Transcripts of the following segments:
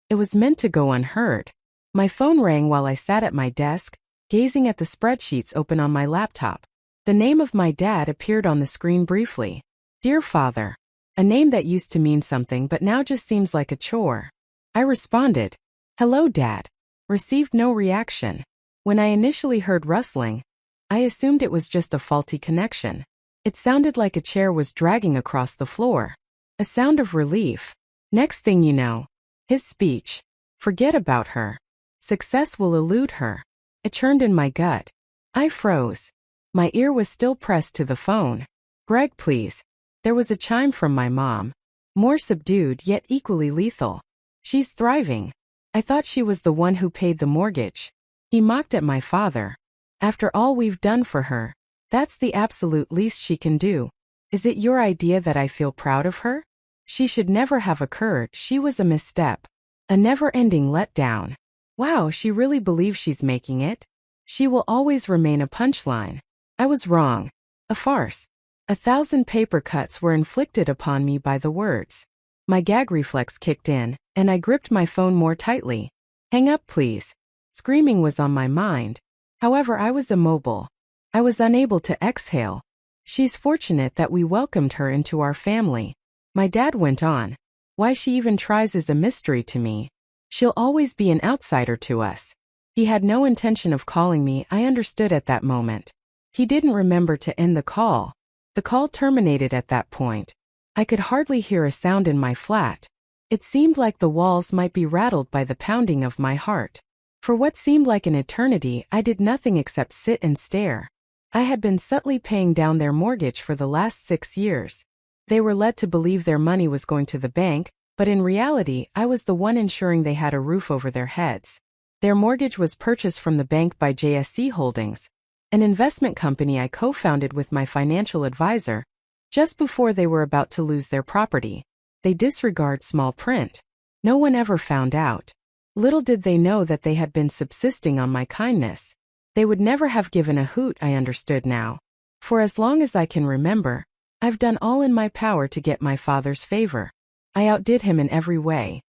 It was meant to go unheard. My phone rang while I sat at my desk, gazing at the spreadsheets open on my laptop. The name of my dad appeared on the screen briefly. Dear Father. A name that used to mean something but now just seems like a chore. I responded, Hello, Dad. Received no reaction. When I initially heard rustling, I assumed it was just a faulty connection. It sounded like a chair was dragging across the floor. A sound of relief. Next thing you know, his speech. Forget about her. Success will elude her. It churned in my gut. I froze. My ear was still pressed to the phone. Greg, please. There was a chime from my mom. More subdued yet equally lethal. She's thriving. I thought she was the one who paid the mortgage. He mocked at my father. After all we've done for her, that's the absolute least she can do. Is it your idea that I feel proud of her? She should never have occurred. She was a misstep. A never-ending letdown. Wow, she really believes she's making it? She will always remain a punchline. I was wrong. A farce. 1,000 paper cuts were inflicted upon me by the words. My gag reflex kicked in, and I gripped my phone more tightly. Hang up, please. Screaming was on my mind. However, I was immobile. I was unable to exhale. She's fortunate that we welcomed her into our family. My dad went on. Why she even tries is a mystery to me. She'll always be an outsider to us. He had no intention of calling me, I understood at that moment. He didn't remember to end the call. The call terminated at that point. I could hardly hear a sound in my flat. It seemed like the walls might be rattled by the pounding of my heart. For what seemed like an eternity, I did nothing except sit and stare. I had been subtly paying down their mortgage for the last 6 years. They were led to believe their money was going to the bank, but in reality, I was the one ensuring they had a roof over their heads. Their mortgage was purchased from the bank by JSC Holdings, an investment company I co-founded with my financial advisor, just before they were about to lose their property. They disregard small print. No one ever found out. Little did they know that they had been subsisting on my kindness. They would never have given a hoot, I understood now. For as long as I can remember, I've done all in my power to get my father's favor. I outdid him in every way.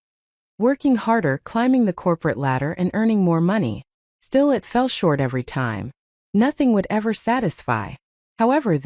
Working harder, climbing the corporate ladder and earning more money. Still it fell short every time. Nothing would ever satisfy. However,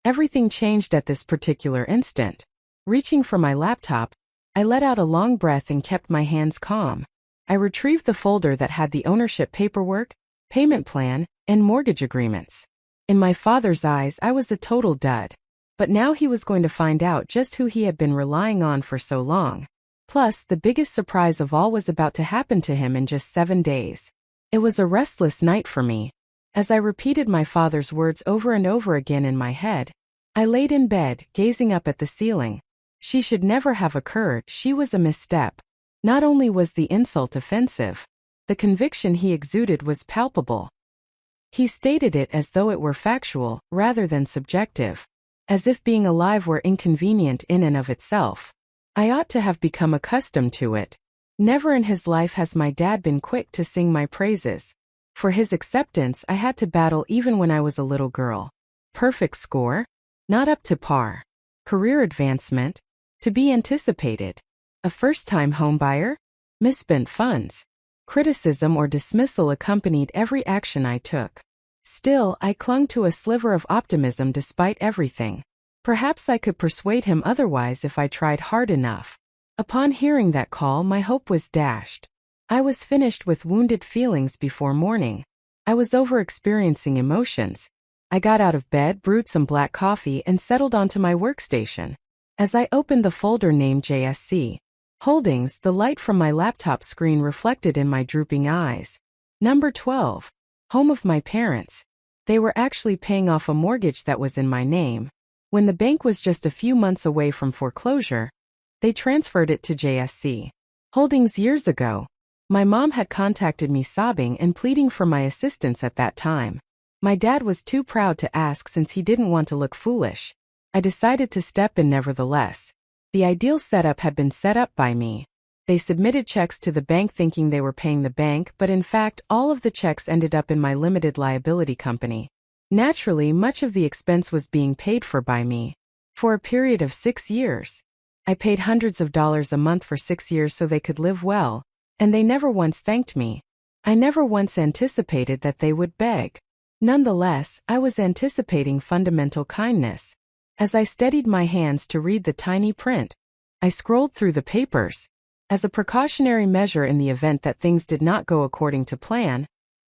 everything changed at this particular instant. Reaching for my laptop, I let out a long breath and kept my hands calm. I retrieved the folder that had the ownership paperwork, payment plan, and mortgage agreements. In my father's eyes, I was a total dud. But now he was going to find out just who he had been relying on for so long. Plus, the biggest surprise of all was about to happen to him in just 7 days. It was a restless night for me. As I repeated my father's words over and over again in my head, I laid in bed, gazing up at the ceiling. She should never have occurred. She was a misstep. Not only was the insult offensive, the conviction he exuded was palpable. He stated it as though it were factual, rather than subjective. As if being alive were inconvenient in and of itself. I ought to have become accustomed to it. Never in his life has my dad been quick to sing my praises. For his acceptance, I had to battle even when I was a little girl. Perfect score? Not up to par. Career advancement? To be anticipated. A first-time homebuyer? Misspent funds. Criticism or dismissal accompanied every action I took. Still, I clung to a sliver of optimism despite everything. Perhaps I could persuade him otherwise if I tried hard enough. Upon hearing that call, my hope was dashed. I was finished with wounded feelings before morning. I was over-experiencing emotions. I got out of bed, brewed some black coffee, and settled onto my workstation. As I opened the folder named JSC Holdings, the light from my laptop screen reflected in my drooping eyes. Number 12. Home of my parents. They were actually paying off a mortgage that was in my name. When the bank was just a few months away from foreclosure, they transferred it to JSC Holdings years ago. My mom had contacted me sobbing and pleading for my assistance at that time. My dad was too proud to ask since he didn't want to look foolish. I decided to step in nevertheless. The ideal setup had been set up by me. They submitted checks to the bank thinking they were paying the bank, but in fact, all of the checks ended up in my limited liability company. Naturally, much of the expense was being paid for by me. For a period of 6 years. I paid hundreds of dollars a month for 6 years so they could live well, and they never once thanked me. I never once anticipated that they would beg. Nonetheless, I was anticipating fundamental kindness. As I steadied my hands to read the tiny print, I scrolled through the papers. As a precautionary measure in the event that things did not go according to plan,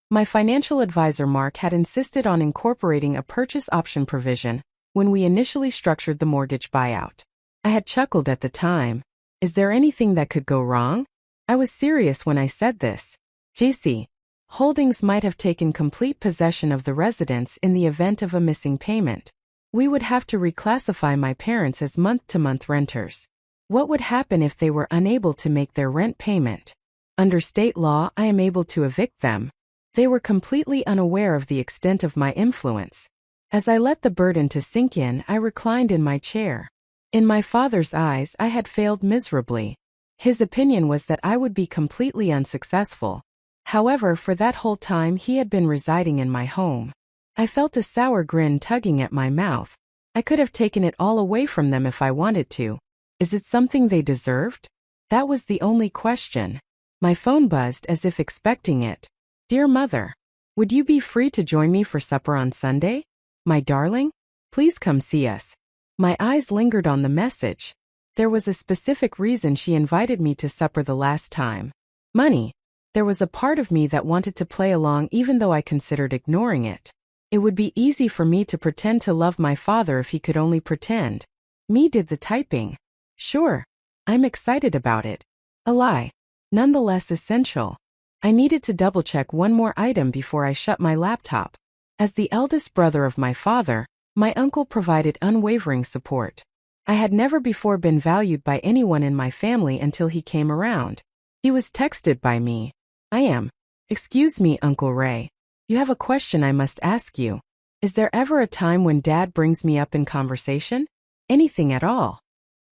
my financial advisor Mark had insisted on incorporating a purchase option provision when we initially structured the mortgage buyout. I had chuckled at the time. Is there anything that could go wrong? I was serious when I said this. JC Holdings might have taken complete possession of the residence in the event of a missing payment. We would have to reclassify my parents as month-to-month renters. What would happen if they were unable to make their rent payment? Under state law, I am able to evict them. They were completely unaware of the extent of my influence. As I let the burden to sink in, I reclined in my chair. In my father's eyes, I had failed miserably. His opinion was that I would be completely unsuccessful. However, for that whole time he had been residing in my home. I felt a sour grin tugging at my mouth. I could have taken it all away from them if I wanted to. Is it something they deserved? That was the only question. My phone buzzed as if expecting it. Dear Mother, would you be free to join me for supper on Sunday? My darling, please come see us. My eyes lingered on the message. There was a specific reason she invited me to supper the last time. Money. There was a part of me that wanted to play along even though I considered ignoring it. It would be easy for me to pretend to love my father if he could only pretend. Me did the typing. Sure. I'm excited about it. A lie. Nonetheless essential. I needed to double-check one more item before I shut my laptop. As the eldest brother of my father, my uncle provided unwavering support. I had never before been valued by anyone in my family until he came around. He was texted by me. I am. Excuse me, Uncle Ray. You have a question I must ask you. Is there ever a time when Dad brings me up in conversation? Anything at all?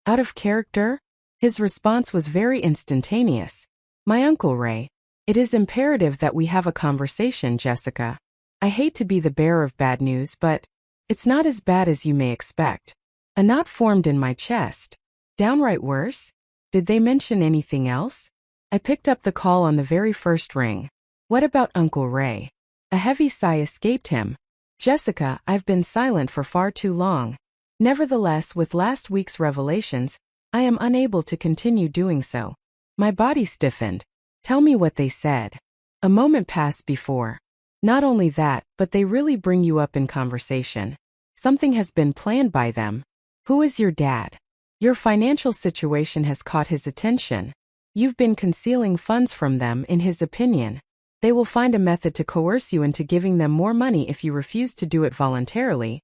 Out of character? His response was very instantaneous. My Uncle Ray. It is imperative that we have a conversation, Jessica. I hate to be the bearer of bad news, but it's not as bad as you may expect. A knot formed in my chest. Downright worse? Did they mention anything else? I picked up the call on the very first ring. What about Uncle Ray? A heavy sigh escaped him. Jessica, I've been silent for far too long. Nevertheless, with last week's revelations, I am unable to continue doing so. My body stiffened. Tell me what they said. A moment passed before. Not only that, but they really bring you up in conversation. Something has been planned by them. Who is your dad? Your financial situation has caught his attention. You've been concealing funds from them, in his opinion. They will find a method to coerce you into giving them more money if you refuse to do it voluntarily.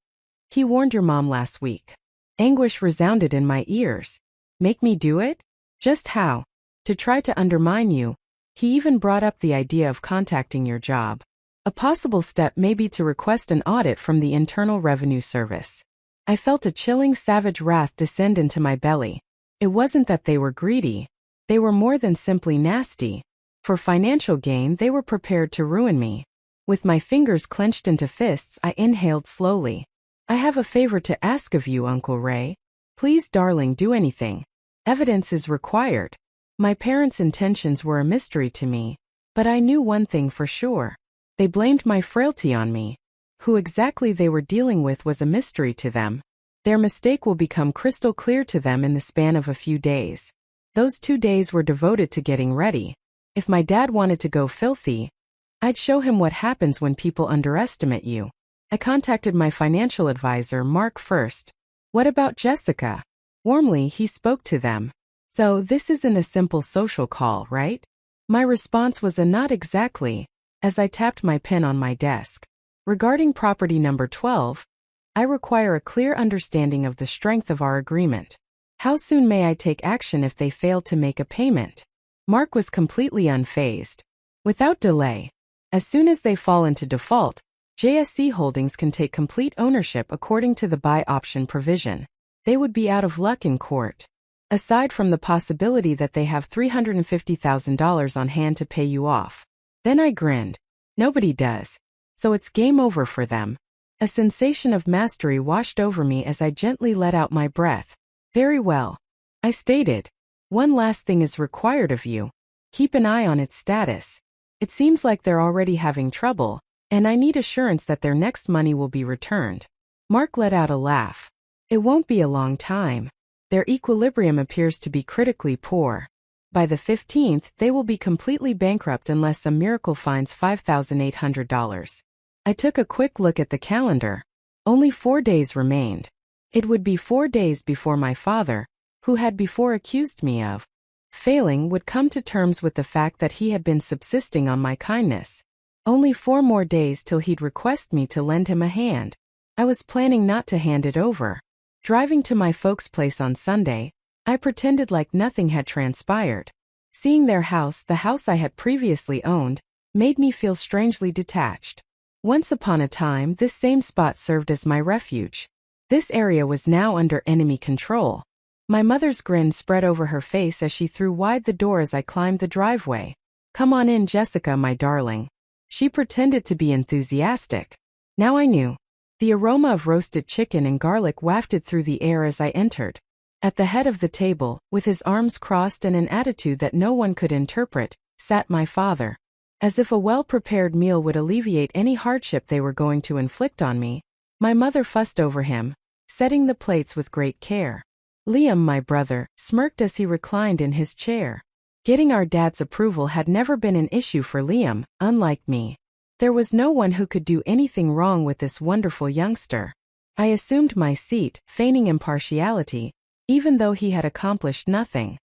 He warned your mom last week. Anguish resounded in my ears. Make me do it? Just how? To try to undermine you. He even brought up the idea of contacting your job. A possible step may be to request an audit from the Internal Revenue Service. I felt a chilling, savage wrath descend into my belly. It wasn't that they were greedy. They were more than simply nasty. For financial gain, they were prepared to ruin me. With my fingers clenched into fists, I inhaled slowly. I have a favor to ask of you, Uncle Ray. Please, darling, do anything. Evidence is required. My parents' intentions were a mystery to me, but I knew one thing for sure. They blamed my frailty on me. Who exactly they were dealing with was a mystery to them. Their mistake will become crystal clear to them in the span of a few days. Those 2 days were devoted to getting ready. If my dad wanted to go filthy, I'd show him what happens when people underestimate you. I contacted my financial advisor, Mark, first. What about Jessica? Warmly, he spoke to them. So, this isn't a simple social call, right? My response was a not exactly, as I tapped my pen on my desk. Regarding property number 12, I require a clear understanding of the strength of our agreement. How soon may I take action if they fail to make a payment? Mark was completely unfazed. Without delay. As soon as they fall into default, JSC Holdings can take complete ownership according to the buy option provision. They would be out of luck in court. Aside from the possibility that they have $350,000 on hand to pay you off. Then I grinned. Nobody does. So it's game over for them. A sensation of mastery washed over me as I gently let out my breath. Very well. I stated. One last thing is required of you. Keep an eye on its status. It seems like they're already having trouble, and I need assurance that their next money will be returned. Mark let out a laugh. It won't be a long time. Their equilibrium appears to be critically poor. By the 15th, they will be completely bankrupt unless some miracle finds $5,800. I took a quick look at the calendar. Only 4 days remained. It would be 4 days before my father, who had before accused me of failing, would come to terms with the fact that he had been subsisting on my kindness. Only 4 more days till he'd request me to lend him a hand. I was planning not to hand it over. Driving to my folks' place on Sunday, I pretended like nothing had transpired. Seeing their house, the house I had previously owned, made me feel strangely detached. Once upon a time, this same spot served as my refuge. This area was now under enemy control. My mother's grin spread over her face as she threw wide the door as I climbed the driveway. "Come on in, Jessica, my darling." She pretended to be enthusiastic. Now I knew. The aroma of roasted chicken and garlic wafted through the air as I entered. At the head of the table, with his arms crossed and an attitude that no one could interpret, sat my father. As if a well-prepared meal would alleviate any hardship they were going to inflict on me, my mother fussed over him, setting the plates with great care. Liam, my brother, smirked as he reclined in his chair. Getting our dad's approval had never been an issue for Liam, unlike me. There was no one who could do anything wrong with this wonderful youngster. I assumed my seat, feigning impartiality, even though he had accomplished nothing.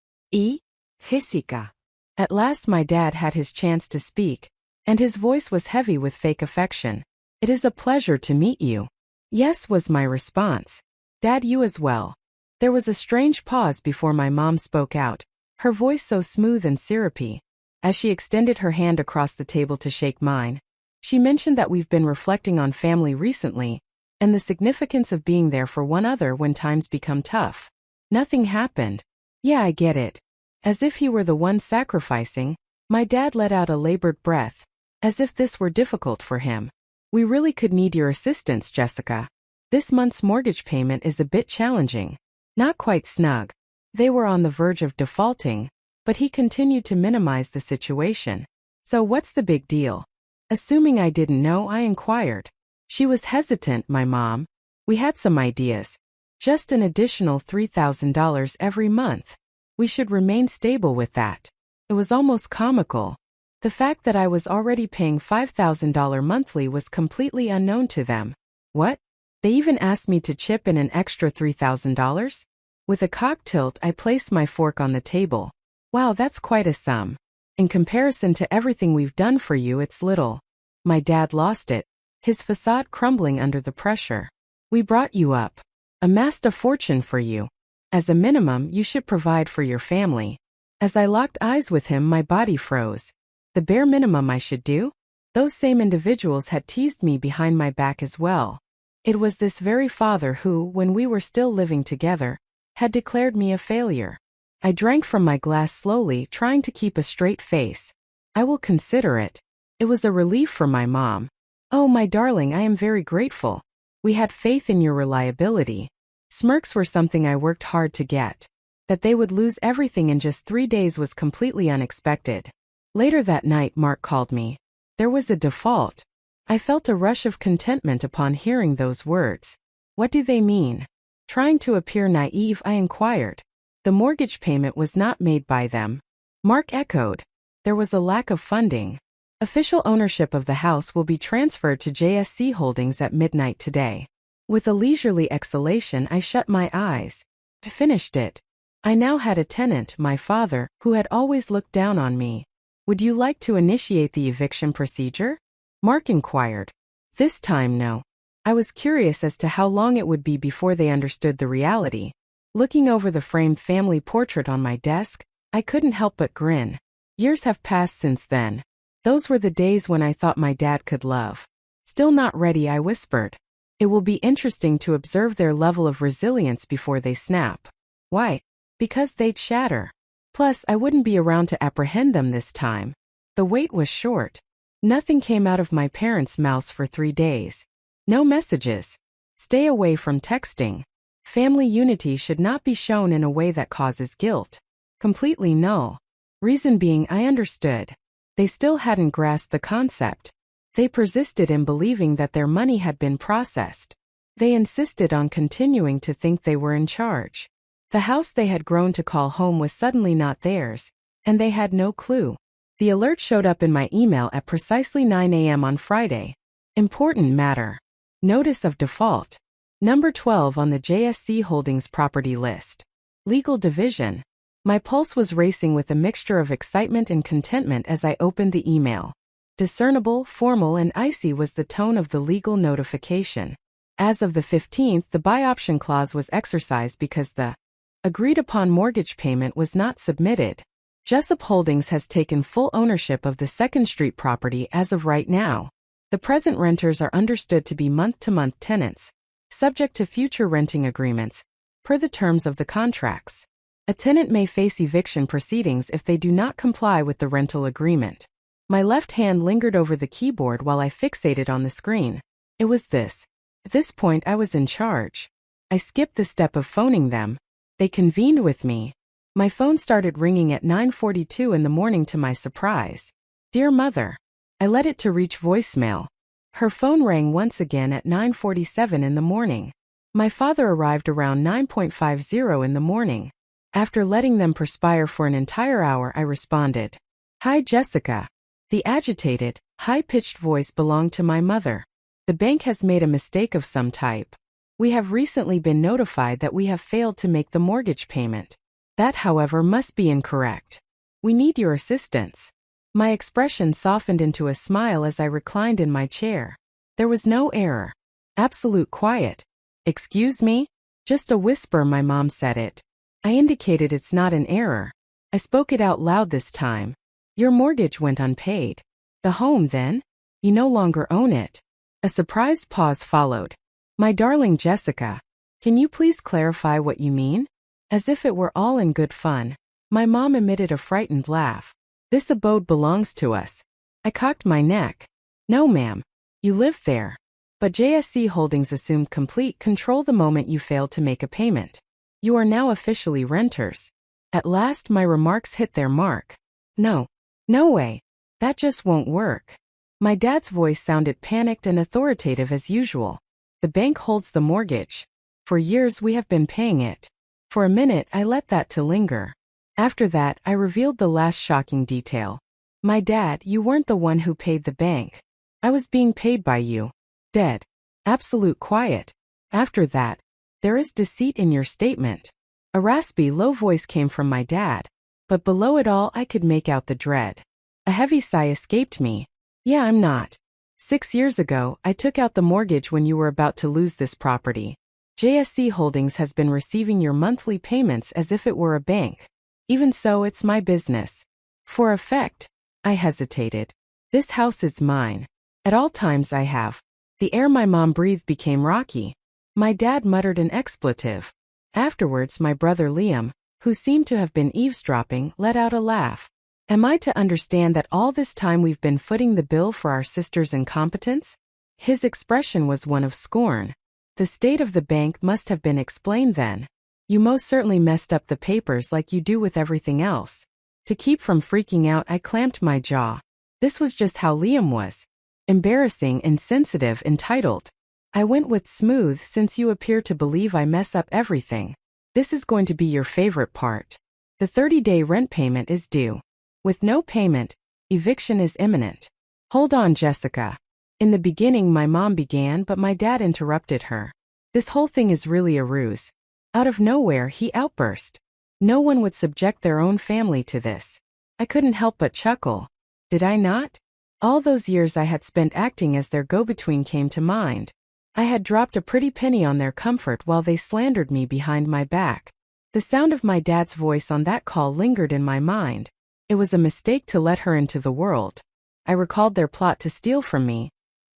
Jessica. At last my dad had his chance to speak, and his voice was heavy with fake affection. "It is a pleasure to meet you." "Yes," was my response. "Dad, you as well." There was a strange pause before my mom spoke out, her voice so smooth and syrupy. As she extended her hand across the table to shake mine, she mentioned that we've been reflecting on family recently, and the significance of being there for one another when times become tough. Nothing happened. Yeah, I get it. As if he were the one sacrificing, my dad let out a labored breath, as if this were difficult for him. "We really could need your assistance, Jessica. This month's mortgage payment is a bit challenging." Not quite snug. They were on the verge of defaulting, but he continued to minimize the situation. "So what's the big deal?" Assuming I didn't know, I inquired. She was hesitant, my mom. "We had some ideas. Just an additional $3,000 every month. We should remain stable with that." It was almost comical. The fact that I was already paying $5,000 monthly was completely unknown to them. What? They even asked me to chip in an extra $3,000? With a cock tilt, I placed my fork on the table. "Wow, that's quite a sum. In comparison to everything we've done for you, it's little." My dad lost it, his facade crumbling under the pressure. "We brought you up, amassed a fortune for you. As a minimum, you should provide for your family." As I locked eyes with him, my body froze. The bare minimum I should do? Those same individuals had teased me behind my back as well. It was this very father who, when we were still living together, had declared me a failure. I drank from my glass slowly, trying to keep a straight face. "I will consider it." It was a relief for my mom. "Oh, my darling, I am very grateful. We had faith in your reliability." Smirks were something I worked hard to get. That they would lose everything in just 3 days was completely unexpected. Later that night, Mark called me. There was a default. I felt a rush of contentment upon hearing those words. "What do they mean?" Trying to appear naive, I inquired. "The mortgage payment was not made by them." Mark echoed. "There was a lack of funding. Official ownership of the house will be transferred to JSC Holdings at midnight today." With a leisurely exhalation, I shut my eyes. Finished it. I now had a tenant, my father, who had always looked down on me. "Would you like to initiate the eviction procedure?" Mark inquired. This time, no. I was curious as to how long it would be before they understood the reality. Looking over the framed family portrait on my desk, I couldn't help but grin. Years have passed since then. Those were the days when I thought my dad could love. "Still not ready," I whispered. "It will be interesting to observe their level of resilience before they snap." "Why?" "Because they'd shatter. Plus, I wouldn't be around to apprehend them this time." The wait was short. Nothing came out of my parents' mouths for 3 days. No messages. Stay away from texting. Family unity should not be shown in a way that causes guilt. Completely null. Reason being, I understood. They still hadn't grasped the concept. They persisted in believing that their money had been processed. They insisted on continuing to think they were in charge. The house they had grown to call home was suddenly not theirs, and they had no clue. The alert showed up in my email at precisely 9 a.m. on Friday. Important matter. Notice of default. Number 12 on the JSC Holdings property list. Legal division. My pulse was racing with a mixture of excitement and contentment as I opened the email. Discernible, formal, and icy was the tone of the legal notification. As of the 15th, the buy option clause was exercised because the agreed-upon mortgage payment was not submitted. Jessup Holdings has taken full ownership of the 2nd Street property as of right now. The present renters are understood to be month-to-month tenants, subject to future renting agreements, per the terms of the contracts. A tenant may face eviction proceedings if they do not comply with the rental agreement. My left hand lingered over the keyboard while I fixated on the screen. It was this. At this point, I was in charge. I skipped the step of phoning them. They convened with me. My phone started ringing at 9:42 in the morning to my surprise. Dear Mother. I let it to reach voicemail. Her phone rang once again at 9:47 in the morning. My father arrived around 9:50 in the morning. After letting them perspire for an entire hour, I responded. Hi, Jessica. The agitated, high-pitched voice belonged to my mother. The bank has made a mistake of some type. We have recently been notified that we have failed to make the mortgage payment. That, however, must be incorrect. We need your assistance. My expression softened into a smile as I reclined in my chair. There was no error. Absolute quiet. Excuse me? Just a whisper, my mom said it. I indicated it's not an error. I spoke it out loud this time. Your mortgage went unpaid. The home, then? You no longer own it. A surprised pause followed. My darling Jessica, can you please clarify what you mean? As if it were all in good fun, my mom emitted a frightened laugh. This abode belongs to us. I cocked my neck. No, ma'am. You live there. But JSC Holdings assumed complete control the moment you failed to make a payment. You are now officially renters. At last my remarks hit their mark. No. No way. That just won't work. My dad's voice sounded panicked and authoritative as usual. The bank holds the mortgage. For years we have been paying it. For a minute I let that to linger. After that I revealed the last shocking detail. My dad, you weren't the one who paid the bank. I was being paid by you. Dead. Absolute quiet. After that, there is deceit in your statement. A raspy, low voice came from my dad. But below it all I could make out the dread. A heavy sigh escaped me. Yeah, I'm not. 6 years ago, I took out the mortgage when you were about to lose this property. JSC Holdings has been receiving your monthly payments as if it were a bank. Even so, it's my business. For effect, I hesitated. This house is mine. At all times I have. The air my mom breathed became rocky. My dad muttered an expletive. Afterwards, my brother Liam, who seemed to have been eavesdropping, let out a laugh. Am I to understand that all this time we've been footing the bill for our sister's incompetence? His expression was one of scorn. The state of the bank must have been explained then. You most certainly messed up the papers like you do with everything else. To keep from freaking out, I clamped my jaw. This was just how Liam was. Embarrassing, insensitive, entitled. I went with smooth since you appear to believe I mess up everything. This is going to be your favorite part. The 30-day rent payment is due. With no payment, eviction is imminent. Hold on, Jessica. In the beginning my mom began, but my dad interrupted her. This whole thing is really a ruse. Out of nowhere he outburst. No one would subject their own family to this. I couldn't help but chuckle. Did I not? All those years I had spent acting as their go-between came to mind. I had dropped a pretty penny on their comfort while they slandered me behind my back. The sound of my dad's voice on that call lingered in my mind. It was a mistake to let her into the world. I recalled their plot to steal from me,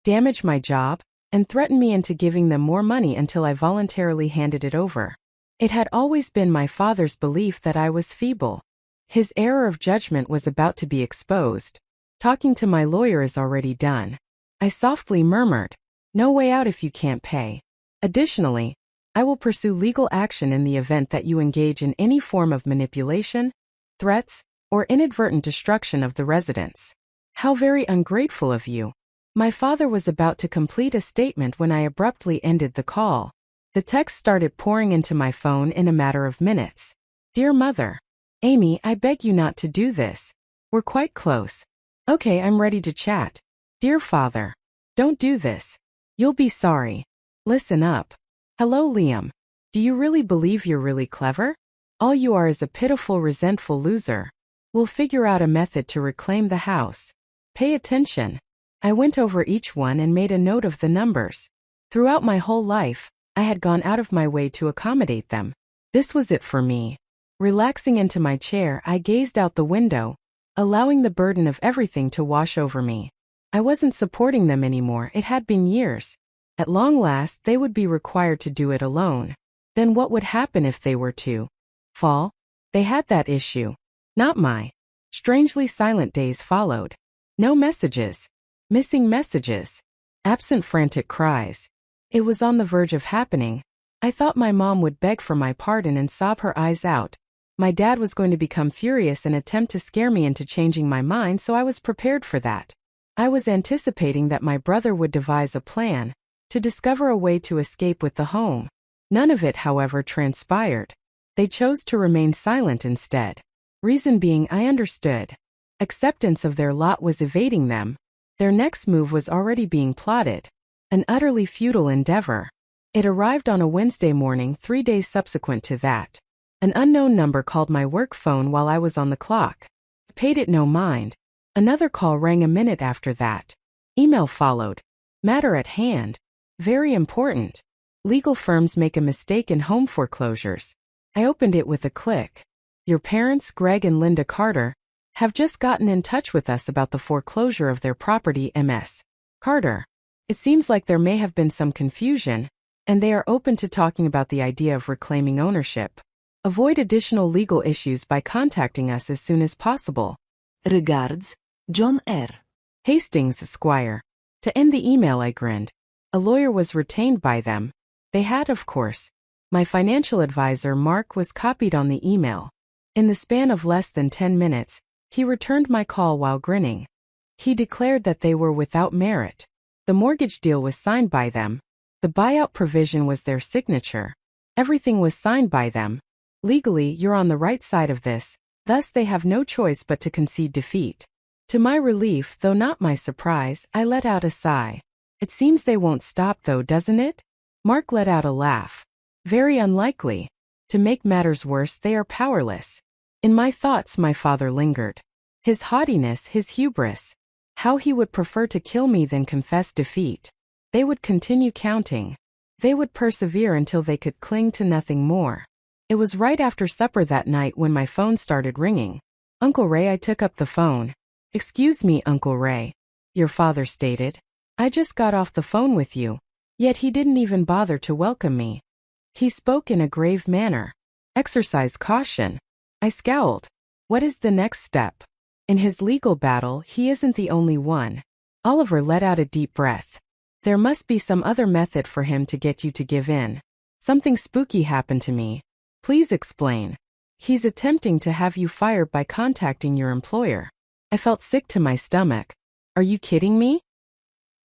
damage my job, and threaten me into giving them more money until I voluntarily handed it over. It had always been my father's belief that I was feeble. His error of judgment was about to be exposed. Talking to my lawyer is already done. I softly murmured, no way out if you can't pay. Additionally, I will pursue legal action in the event that you engage in any form of manipulation, threats, or inadvertent destruction of the residence. How very ungrateful of you. My father was about to complete a statement when I abruptly ended the call. The text started pouring into my phone in a matter of minutes. Dear Mother. Amy, I beg you not to do this. We're quite close. Okay, I'm ready to chat. Dear Father. Don't do this. You'll be sorry. Listen up. Hello, Liam. Do you really believe you're really clever? All you are is a pitiful, resentful loser. We'll figure out a method to reclaim the house. Pay attention. I went over each one and made a note of the numbers. Throughout my whole life, I had gone out of my way to accommodate them. This was it for me. Relaxing into my chair, I gazed out the window, allowing the burden of everything to wash over me. I wasn't supporting them anymore. It had been years. At long last, they would be required to do it alone. Then what would happen if they were to fall? They had that issue. Not my. Strangely silent days followed. No messages. Missing messages. Absent frantic cries. It was on the verge of happening. I thought my mom would beg for my pardon and sob her eyes out. My dad was going to become furious and attempt to scare me into changing my mind, so I was prepared for that. I was anticipating that my brother would devise a plan to discover a way to escape with the home. None of it, however, transpired. They chose to remain silent instead. Reason being, I understood. Acceptance of their lot was evading them. Their next move was already being plotted. An utterly futile endeavor. It arrived on a Wednesday morning 3 days subsequent to that. An unknown number called my work phone while I was on the clock. I paid it no mind. Another call rang a minute after that. Email followed. Matter at hand. Very important. Legal firms make a mistake in home foreclosures. I opened it with a click. Your parents, Greg and Linda Carter, have just gotten in touch with us about the foreclosure of their property, Ms. Carter. It seems like there may have been some confusion, and they are open to talking about the idea of reclaiming ownership. Avoid additional legal issues by contacting us as soon as possible. Regards, John R. Hastings, Esquire. To end the email, I grinned. A lawyer was retained by them. They had, of course. My financial advisor, Mark, was copied on the email. In the span of less than 10 minutes, he returned my call while grinning. He declared that they were without merit. The mortgage deal was signed by them. The buyout provision was their signature. Everything was signed by them. Legally, you're on the right side of this, thus they have no choice but to concede defeat. To my relief, though not my surprise, I let out a sigh. It seems they won't stop though, doesn't it? Mark let out a laugh. Very unlikely. To make matters worse, they are powerless. In my thoughts, my father lingered. His haughtiness, his hubris. How he would prefer to kill me than confess defeat. They would continue counting. They would persevere until they could cling to nothing more. It was right after supper that night when my phone started ringing. Uncle Ray, I took up the phone. Excuse me, Uncle Ray. Your father stated. I just got off the phone with you. Yet he didn't even bother to welcome me. He spoke in a grave manner. Exercise caution. I scowled. What is the next step? In his legal battle, he isn't the only one. Oliver let out a deep breath. There must be some other method for him to get you to give in. Something spooky happened to me. Please explain. He's attempting to have you fired by contacting your employer. I felt sick to my stomach. Are you kidding me?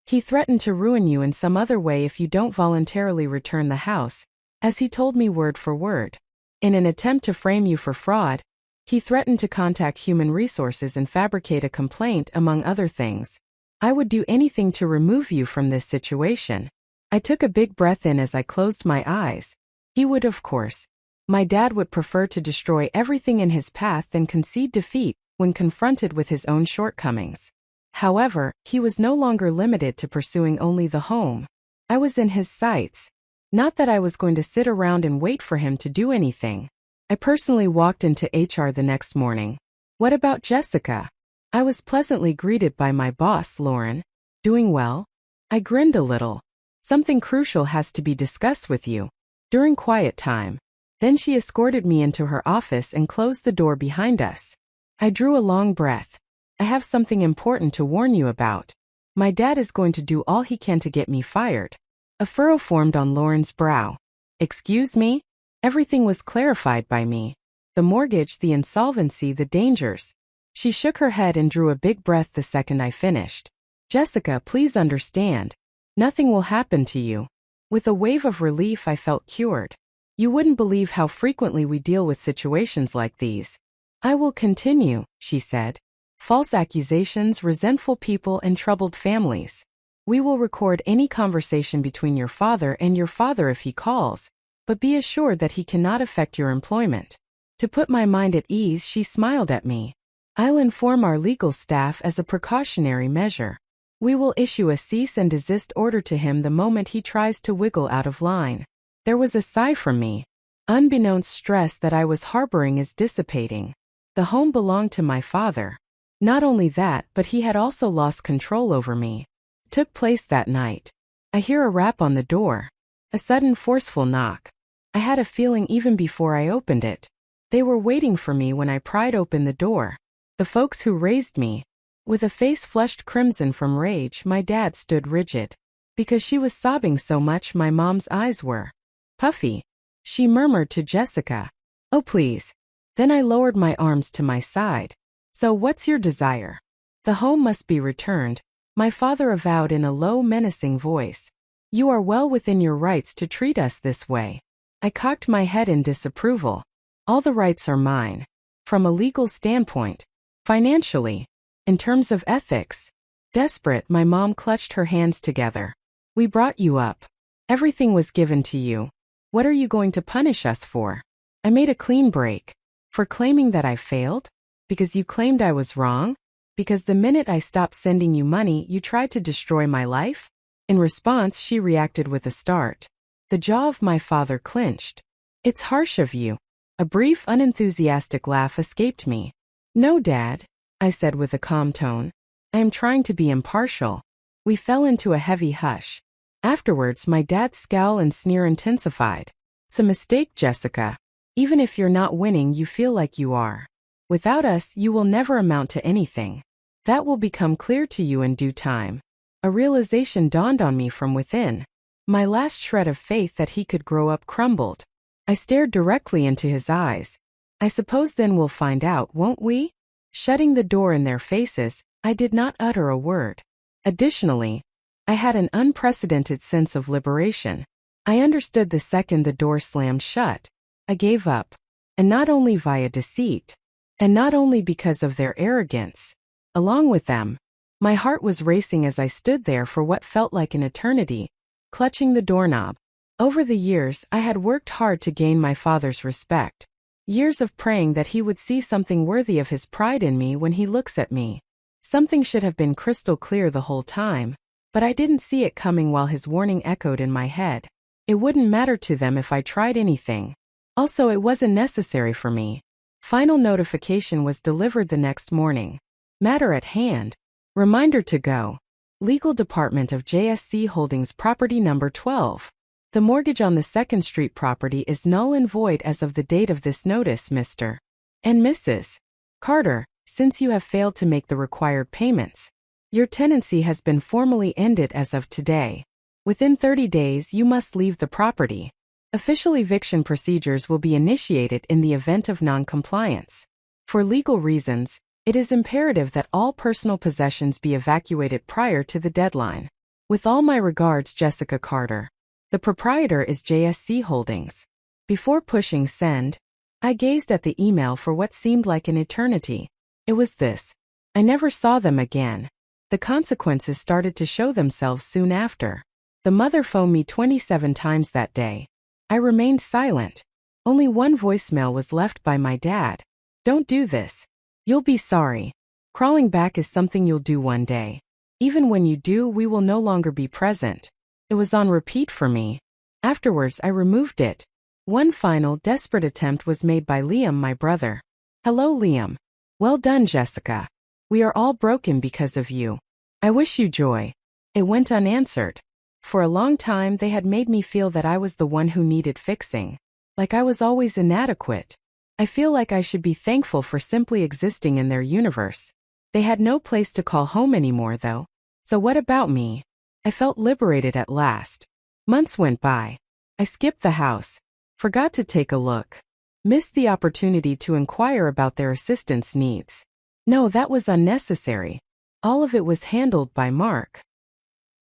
He threatened to ruin you in some other way if you don't voluntarily return the house, as he told me word for word. In an attempt to frame you for fraud, he threatened to contact Human Resources and fabricate a complaint, among other things. I would do anything to remove you from this situation. I took a big breath in as I closed my eyes. He would, of course. My dad would prefer to destroy everything in his path than concede defeat when confronted with his own shortcomings. However, he was no longer limited to pursuing only the home. I was in his sights. Not that I was going to sit around and wait for him to do anything. I personally walked into HR the next morning. What about Jessica? I was pleasantly greeted by my boss, Lauren. Doing well? I grinned a little. Something crucial has to be discussed with you. During quiet time. Then she escorted me into her office and closed the door behind us. I drew a long breath. I have something important to warn you about. My dad is going to do all he can to get me fired. A furrow formed on Lauren's brow. Excuse me? Everything was clarified by me. The mortgage, the insolvency, the dangers. She shook her head and drew a big breath the second I finished. Jessica, please understand. Nothing will happen to you. With a wave of relief, I felt cured. You wouldn't believe how frequently we deal with situations like these. I will continue, she said. False accusations, resentful people, and troubled families. We will record any conversation between your father and your father if he calls, but be assured that he cannot affect your employment. To put my mind at ease, she smiled at me. I'll inform our legal staff as a precautionary measure. We will issue a cease and desist order to him the moment he tries to wiggle out of line. There was a sigh from me. Unbeknownst, stress that I was harboring is dissipating. The home belonged to my father. Not only that, but he had also lost control over me. Took place that night. I hear a rap on the door. A sudden forceful knock. I had a feeling even before I opened it. They were waiting for me when I pried open the door. The folks who raised me. With a face flushed crimson from rage, my dad stood rigid. Because she was sobbing so much, my mom's eyes were puffy. She murmured to Jessica, "Oh, please." Then I lowered my arms to my side. "So what's your desire?" "The home must be returned," my father avowed in a low, menacing voice. "You are well within your rights to treat us this way." I cocked my head in disapproval. "All the rights are mine. From a legal standpoint. Financially. In terms of ethics." Desperate, my mom clutched her hands together. "We brought you up. Everything was given to you. What are you going to punish us for?" I made a clean break. "For claiming that I failed? Because you claimed I was wrong? Because the minute I stopped sending you money, you tried to destroy my life?" In response, she reacted with a start. The jaw of my father clenched. "It's harsh of you." A brief, unenthusiastic laugh escaped me. "No, Dad," I said with a calm tone. "I am trying to be impartial." We fell into a heavy hush. Afterwards, my dad's scowl and sneer intensified. "It's a mistake, Jessica. Even if you're not winning, you feel like you are. Without us, you will never amount to anything. That will become clear to you in due time." A realization dawned on me from within. My last shred of faith that he could grow up crumbled. I stared directly into his eyes. "I suppose then we'll find out, won't we?" Shutting the door in their faces, I did not utter a word. Additionally, I had an unprecedented sense of liberation. I understood the second the door slammed shut. I gave up. And not only via deceit. And not only because of their arrogance. Along with them. My heart was racing as I stood there for what felt like an eternity, clutching the doorknob. Over the years, I had worked hard to gain my father's respect. Years of praying that he would see something worthy of his pride in me when he looks at me. Something should have been crystal clear the whole time, but I didn't see it coming while his warning echoed in my head. It wouldn't matter to them if I tried anything. Also, it wasn't necessary for me. Final notification was delivered the next morning. Matter at hand. Reminder to go. Legal Department of JSC Holdings Property Number 12. The mortgage on the 2nd Street property is null and void as of the date of this notice, Mr. and Mrs. Carter, since you have failed to make the required payments. Your tenancy has been formally ended as of today. Within 30 days, you must leave the property. Official eviction procedures will be initiated in the event of non-compliance. For legal reasons, it is imperative that all personal possessions be evacuated prior to the deadline. With all my regards, Jessica Carter. The proprietor is JSC Holdings. Before pushing send, I gazed at the email for what seemed like an eternity. It was this. I never saw them again. The consequences started to show themselves soon after. The mother phoned me 27 times that day. I remained silent. Only one voicemail was left by my dad. "Don't do this. You'll be sorry. Crawling back is something you'll do one day. Even when you do, we will no longer be present." It was on repeat for me. Afterwards, I removed it. One final, desperate attempt was made by Liam, my brother. "Hello, Liam. Well done, Jessica. We are all broken because of you. I wish you joy." It went unanswered. For a long time, they had made me feel that I was the one who needed fixing. Like I was always inadequate. I feel like I should be thankful for simply existing in their universe. They had no place to call home anymore, though. So what about me? I felt liberated at last. Months went by. I skipped the house. Forgot to take a look. Missed the opportunity to inquire about their assistance needs. No, that was unnecessary. All of it was handled by Mark.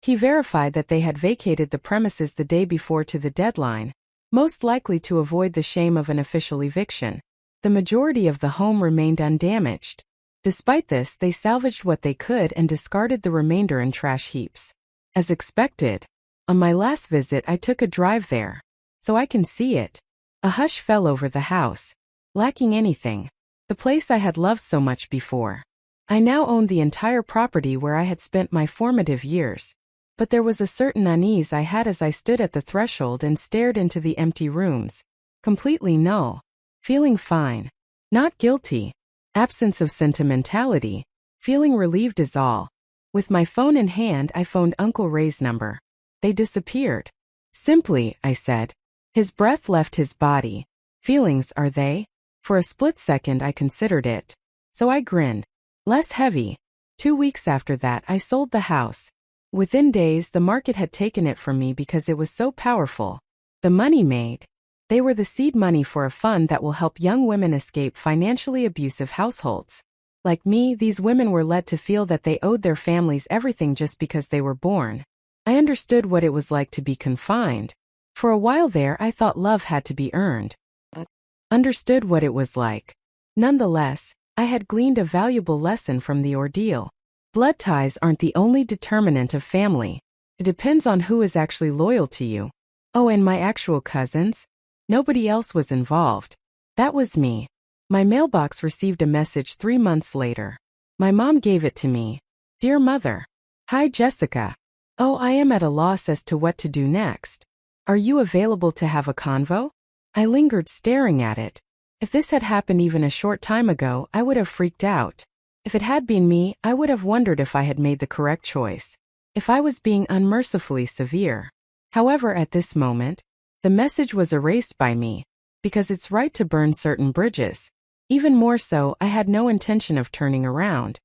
He verified that they had vacated the premises the day before to the deadline, most likely to avoid the shame of an official eviction. The majority of the home remained undamaged. Despite this, they salvaged what they could and discarded the remainder in trash heaps. As expected, on my last visit I took a drive there, so I can see it. A hush fell over the house, lacking anything, the place I had loved so much before. I now owned the entire property where I had spent my formative years. But there was a certain unease I had as I stood at the threshold and stared into the empty rooms. Completely null. Feeling fine. Not guilty. Absence of sentimentality. Feeling relieved is all. With my phone in hand, I phoned Uncle Ray's number. They disappeared. Simply, I said. His breath left his body. Feelings, are they? For a split second I considered it. So I grinned. Less heavy. 2 weeks after that I sold the house. Within days the market had taken it from me because it was so powerful. The money made. They were the seed money for a fund that will help young women escape financially abusive households. Like me, these women were led to feel that they owed their families everything just because they were born. I understood what it was like to be confined. For a while there I thought love had to be earned. Understood what it was like. Nonetheless, I had gleaned a valuable lesson from the ordeal. Blood ties aren't the only determinant of family. It depends on who is actually loyal to you. Oh, and my actual cousins? Nobody else was involved. That was me. My mailbox received a message 3 months later. My mom gave it to me. Dear Mother. Hi, Jessica. Oh, I am at a loss as to what to do next. Are you available to have a convo? I lingered staring at it. If this had happened even a short time ago, I would have freaked out. If it had been me, I would have wondered if I had made the correct choice. If I was being unmercifully severe. However, at this moment, the message was erased by me, because it's right to burn certain bridges. Even more so, I had no intention of turning around.